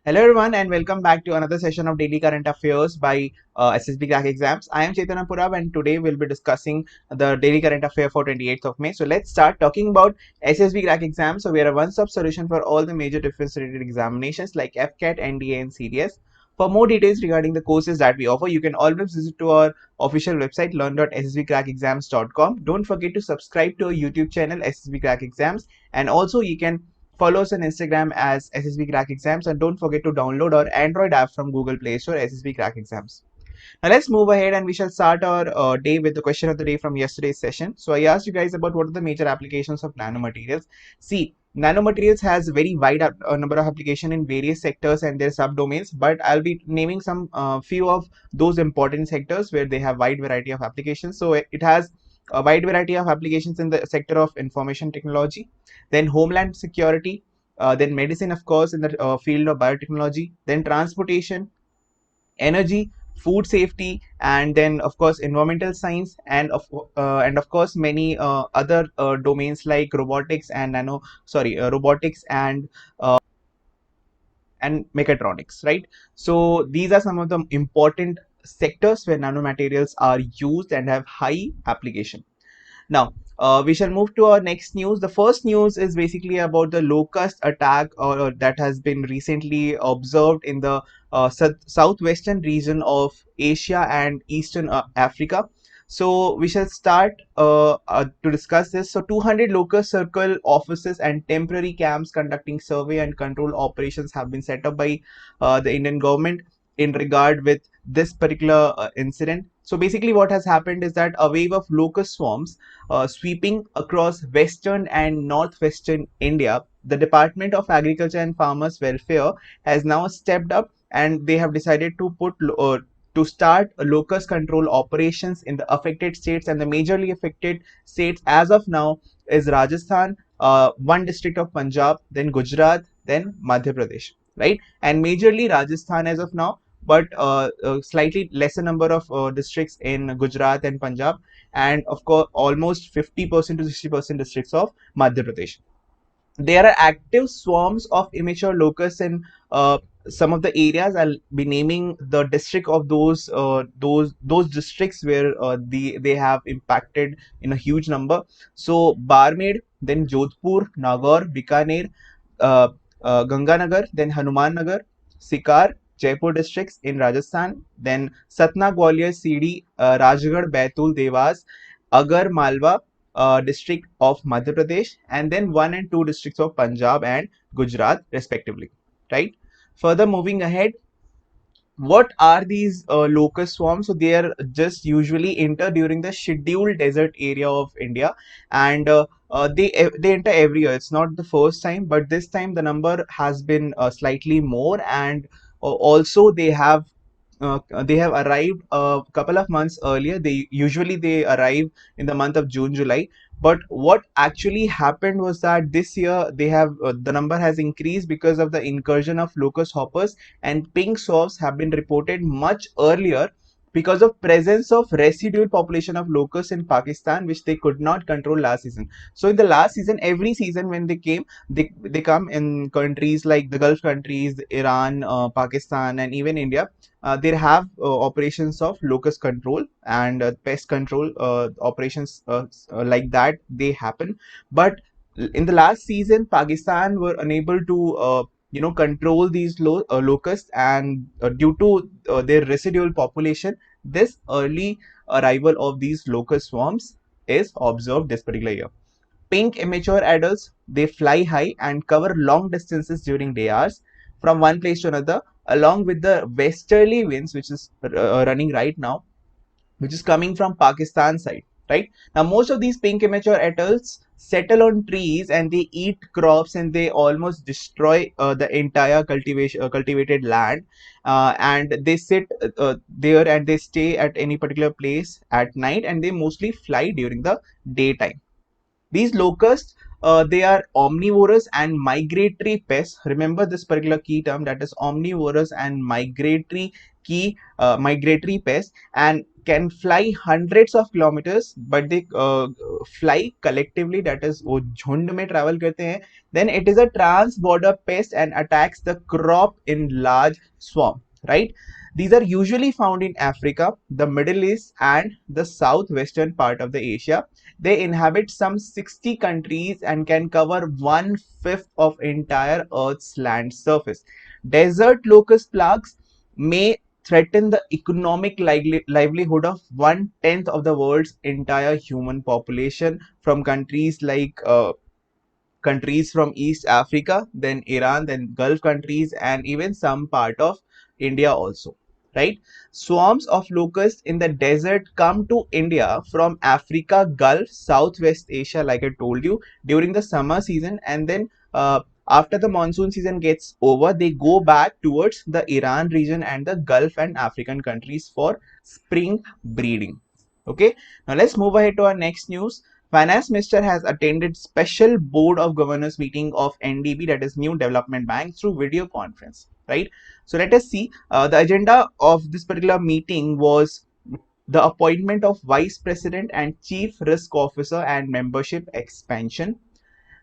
Hello everyone and welcome back to another session of Daily Current Affairs by SSB Crack Exams. I am Chaitanya Purab and today we'll be discussing the Daily Current Affair for 28th of May. So let's start talking about SSB Crack Exams. So we are a one-stop solution for all the major defense-related examinations like FCAT, NDA and CDS. For more details regarding the courses that we offer, you can always visit to our official website learn.ssbcrackexams.com. Don't forget to subscribe to our YouTube channel SSB Crack Exams, and also you can follow us on Instagram as SSB Crack Exams, and don't forget to download our Android app from Google Play Store, SSB Crack Exams. Now let's move ahead and we shall start our day with the question of the day from yesterday's session. So I asked you guys about what are the major applications of nanomaterials. See, nanomaterials has very wide number of application in various sectors and their subdomains, but I'll be naming some few of those important sectors where they have wide variety of applications. So it has a wide variety of applications in the sector of information technology, then homeland security, then medicine, of course, in the field of biotechnology, then transportation, energy, food safety, and then of course environmental science, and of course many other domains like robotics and robotics and mechatronics, right? So these are some of the important sectors where nanomaterials are used and have high application. Now, we shall move to our next news. The first news is basically about the locust attack that has been recently observed in the southwestern region of Asia and Eastern Africa. So we shall start to discuss this. So 200 locust circle offices and temporary camps conducting survey and control operations have been set up by the Indian government in regard with this particular incident. So basically what has happened is that a wave of locust swarms sweeping across western and northwestern India, the Department of Agriculture and Farmers Welfare has now stepped up and they have decided to start locust control operations in the affected states, and the majorly affected states as of now is Rajasthan, one district of Punjab, then Gujarat, then Madhya Pradesh, right? And majorly Rajasthan as of now, but slightly lesser number of districts in Gujarat and Punjab, and of course almost 50% to 60% districts of Madhya Pradesh. There are active swarms of immature locusts in some of the areas. I'll be naming the district of those districts where they have impacted in a huge number. So Barmed, then Jodhpur, Nagaur, Bikaner, uh, Ganganagar, then Hanuman Nagar, Sikar, Jaipur districts in Rajasthan, then Satna, Gwalior, CD, Rajgarh, Baitul, Devas, Agar, Malwa, district of Madhya Pradesh, and then 1 and 2 districts of Punjab and Gujarat respectively, right? Further moving ahead, what are these locust swarms? So they are just usually enter during the scheduled desert area of India, and they enter every year. It's not the first time, but this time the number has been slightly more, and also they have arrived a couple of months earlier. They arrive in the month of June, July. But what actually happened was that this year they have the number has increased because of the incursion of locust hoppers, and pink swarms have been reported much earlier because of presence of residual population of locusts in Pakistan, which they could not control last season. So in the last season, every season when they came, they come in countries like the Gulf countries, Iran, Pakistan, and even India. They have operations of locust control and pest control operations like that they happen. But in the last season, Pakistan were unable to control these locusts, and due to their residual population, this early arrival of these locust swarms is observed this particular year. Pink immature adults, they fly high and cover long distances during day hours from one place to another, along with the westerly winds, which is running right now, which is coming from Pakistan side. Right now, most of these pink immature adults settle on trees and they eat crops and they almost destroy the entire cultivated land, and they sit there and they stay at any particular place at night, and they mostly fly during the daytime. These locusts, they are omnivorous and migratory pests. Remember this particular key term, that is omnivorous and migratory migratory pests. And can fly hundreds of kilometers, but they fly collectively, that is वो झुंड में travel करते हैं, then it is a trans-border pest and attacks the crop in large swarm, right? These are usually found in Africa, the Middle East, and the southwestern part of the Asia. They inhabit some 60 countries and can cover 1/5 of entire Earth's land surface. Desert locust plagues may threaten the economic livelihood of 1/10 of the world's entire human population from countries from East Africa, then Iran, then Gulf countries, and even some part of India also. Right? Swarms of locusts in the desert come to India from Africa, Gulf, Southwest Asia, like I told you, during the summer season, and then after the monsoon season gets over, they go back towards the Iran region and the Gulf and African countries for spring breeding. Okay, now let's move ahead to our next news. Finance Minister has attended special board of governors meeting of NDB, that is New Development Bank, through video conference, right? So let us see. The agenda of this particular meeting was the appointment of vice president and chief risk officer and membership expansion.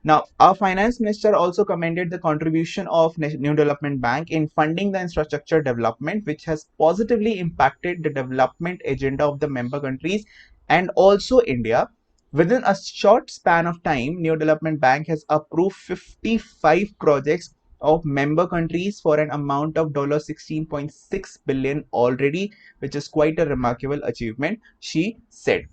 Now, our finance minister also commended the contribution of New Development Bank in funding the infrastructure development, which has positively impacted the development agenda of the member countries and also India. Within a short span of time, New Development Bank has approved 55 projects of member countries for an amount of $16.6 billion already, which is quite a remarkable achievement, she said.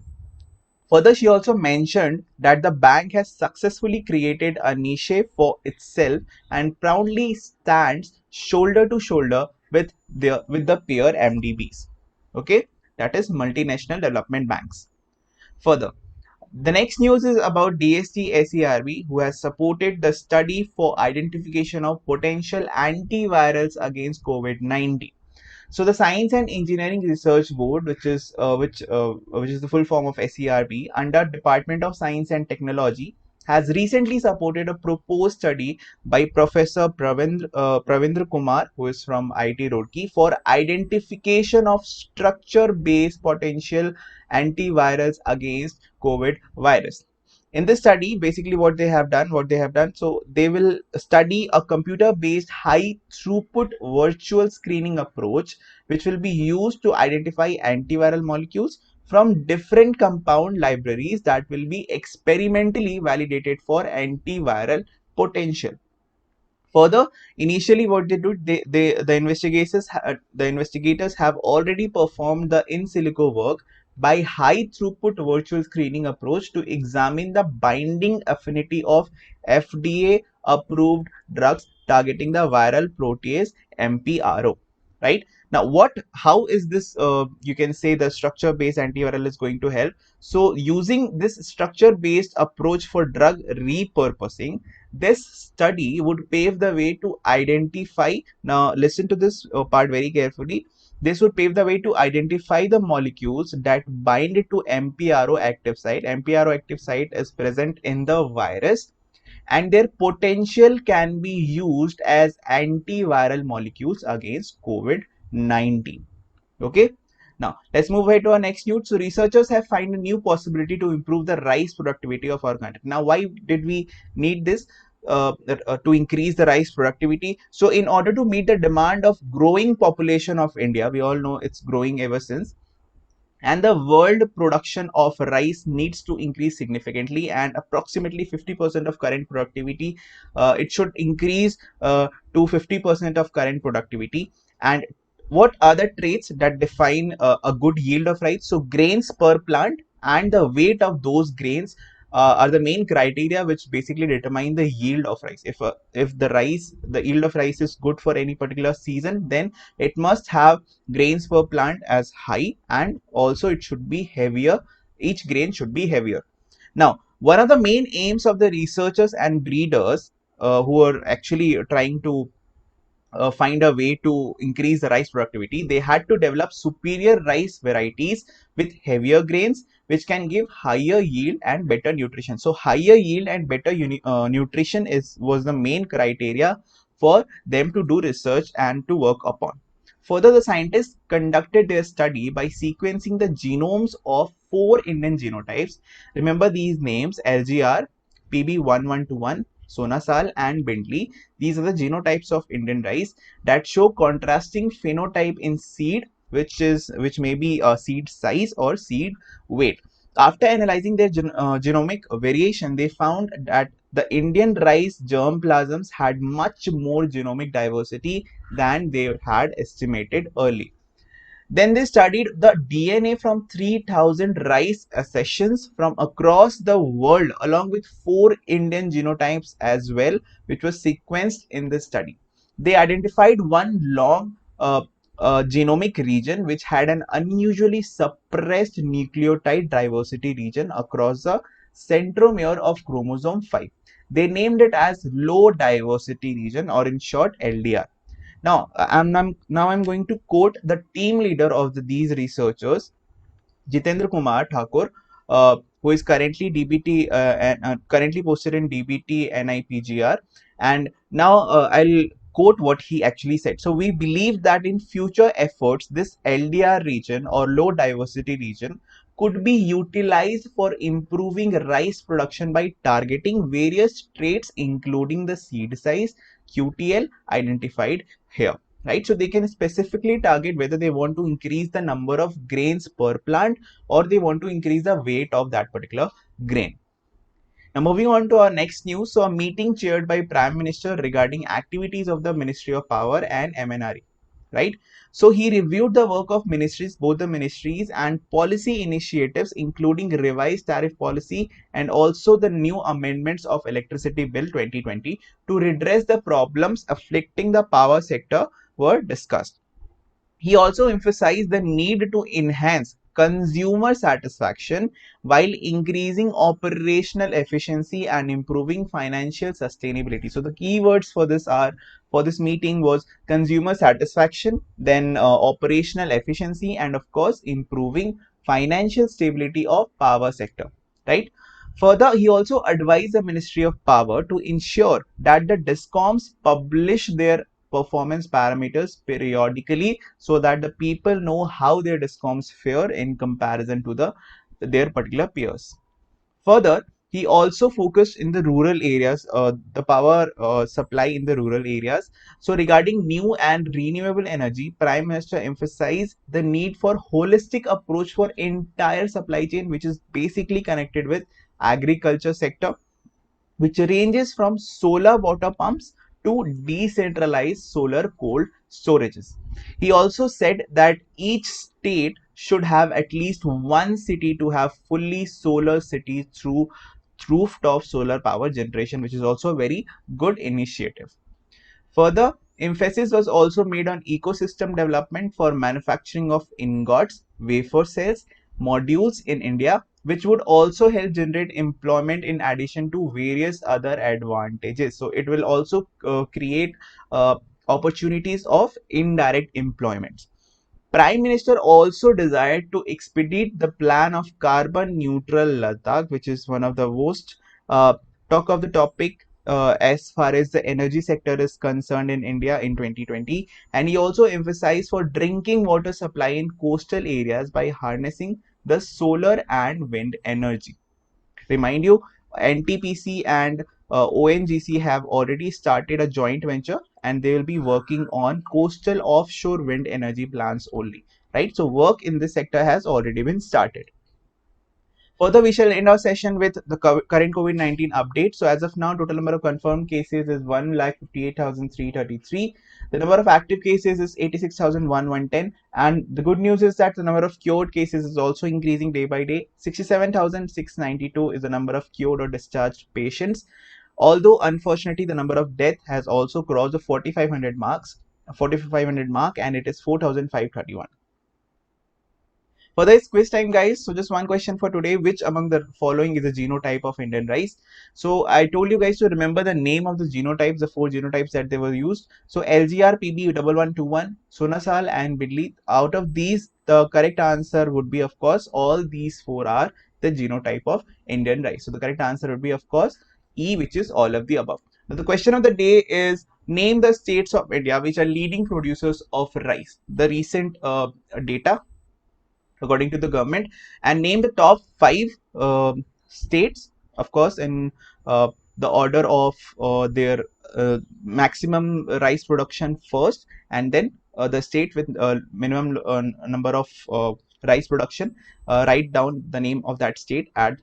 Further, she also mentioned that the bank has successfully created a niche for itself and proudly stands shoulder to shoulder with the peer MDBs. Okay, that is multinational development banks. Further, the next news is about DST SERB, who has supported the study for identification of potential antivirals against COVID-19. So the Science and Engineering Research Board, which is the full form of SERB, under Department of Science and Technology, has recently supported a proposed study by Professor Pravindra Kumar, who is from IIT Roorkee, for identification of structure-based potential antivirals against COVID virus. In this study, basically what they have done, so they will study a computer-based high throughput virtual screening approach, which will be used to identify antiviral molecules from different compound libraries that will be experimentally validated for antiviral potential. Further, initially what they do, the investigators have already performed the in silico work by high throughput virtual screening approach to examine the binding affinity of FDA approved drugs targeting the viral protease MPRO. Right now, how is this? You can say the structure-based antiviral is going to help. So, using this structure-based approach for drug repurposing, this study would pave the way to identify, now listen to this part very carefully, this would pave the way to identify the molecules that bind to MPRO active site. MPRO active site is present in the virus and their potential can be used as antiviral molecules against COVID-19. Okay. Now, let's move ahead to our next news. So, researchers have found a new possibility to improve the rice productivity of our country. Now, why did we need this? To increase the rice productivity. So, in order to meet the demand of growing population of India, we all know it's growing ever since, and the world production of rice needs to increase significantly, and approximately 50% of current productivity, it should increase to 50% of current productivity. And what are the traits that define a good yield of rice? So grains per plant and the weight of those grains are the main criteria which basically determine the yield of rice. If the yield of rice is good for any particular season, then it must have grains per plant as high, and also it should be heavier. Each grain should be heavier. Now, one of the main aims of the researchers and breeders who are actually trying to find a way to increase the rice productivity, they had to develop superior rice varieties with heavier grains which can give higher yield and better nutrition. So higher yield and better nutrition was the main criteria for them to do research and to work upon. Further, the scientists conducted their study by sequencing the genomes of 4 Indian genotypes. Remember these names: LGR, PB1121, Sonasal, and Bentley. These are the genotypes of Indian rice that show contrasting phenotype in seed, which may be seed size or seed weight. After analyzing their genomic variation, they found that the Indian rice germplasms had much more genomic diversity than they had estimated early. Then they studied the DNA from 3,000 rice accessions from across the world, along with 4 Indian genotypes as well, which was sequenced in this study. They identified one long genomic region which had an unusually suppressed nucleotide diversity region across the centromere of chromosome 5. They named it as low diversity region, or in short LDR. Now I'm going to quote the team leader of these researchers, Jitendra Kumar Thakur, who is currently DBT and currently posted in DBT NIPGR. And now I'll quote what he actually said. So we believe that in future efforts, this LDR region or low diversity region could be utilized for improving rice production by targeting various traits, including the seed size, QTL identified here. Right, so they can specifically target whether they want to increase the number of grains per plant or they want to increase the weight of that particular grain. Now moving on to our next news. So a meeting chaired by Prime Minister regarding activities of the Ministry of Power and MNRE. Right. So he reviewed the work of ministries, both the ministries and policy initiatives, including revised tariff policy and also the new amendments of Electricity Bill 2020 to redress the problems afflicting the power sector were discussed. He also emphasized the need to enhance consumer satisfaction while increasing operational efficiency and improving financial sustainability. So the keywords for this meeting was consumer satisfaction, then operational efficiency, and of course improving financial stability of power sector, right? Further, he also advised the Ministry of Power to ensure that the DISCOMs publish their performance parameters periodically so that the people know how their DISCOMs fare in comparison to their particular peers. Further, he also focused in the rural areas, the power supply in the rural areas. So regarding new and renewable energy, Prime Minister emphasized the need for holistic approach for entire supply chain, which is basically connected with agriculture sector, which ranges from solar water pumps to decentralized solar cold storages. He also said that each state should have at least one city to have fully solar city through rooftop solar power generation, which is also a very good initiative. Further, emphasis was also made on ecosystem development for manufacturing of ingots, wafer cells, modules in India, which would also help generate employment in addition to various other advantages. So it will also create opportunities of indirect employment. Prime Minister also desired to expedite the plan of carbon neutral Ladakh, which is one of the most talk of the topic as far as the energy sector is concerned in India in 2020. And he also emphasized for drinking water supply in coastal areas by harnessing the solar and wind energy. Remind you, NTPC and ONGC have already started a joint venture and they will be working on coastal offshore wind energy plants only, right? So work in this sector has already been started. Further, we shall end our session with the current COVID-19 update. So as of now, total number of confirmed cases is 1,58,333. The number of active cases is 86,110. And the good news is that the number of cured cases is also increasing day by day. 67,692 is the number of cured or discharged patients. Although unfortunately, the number of death has also crossed the 4,500 mark, and it is 4,531. For this quiz time, guys, so just one question for today: which among the following is a genotype of Indian rice? So I told you guys to remember the name of the genotypes, the 4 genotypes that they were used. So LGR, PB 1121, Sonasal, and Bidli. Out of these, the correct answer would be, of course, all these 4 are the genotype of Indian rice. So the correct answer would be, of course, E, which is all of the above. Now, the question of the day is name the states of India which are leading producers of rice. The recent data according to the government, and name the top five states, of course, in the order of their maximum rice production first, and then the state with minimum number of rice production. Write down the name of that state at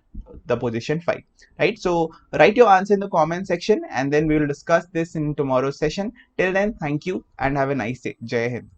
the position 5, right? So write your answer in the comment section, and then we will discuss this in tomorrow's session. Till then, thank you and have a nice day. Jai Hind.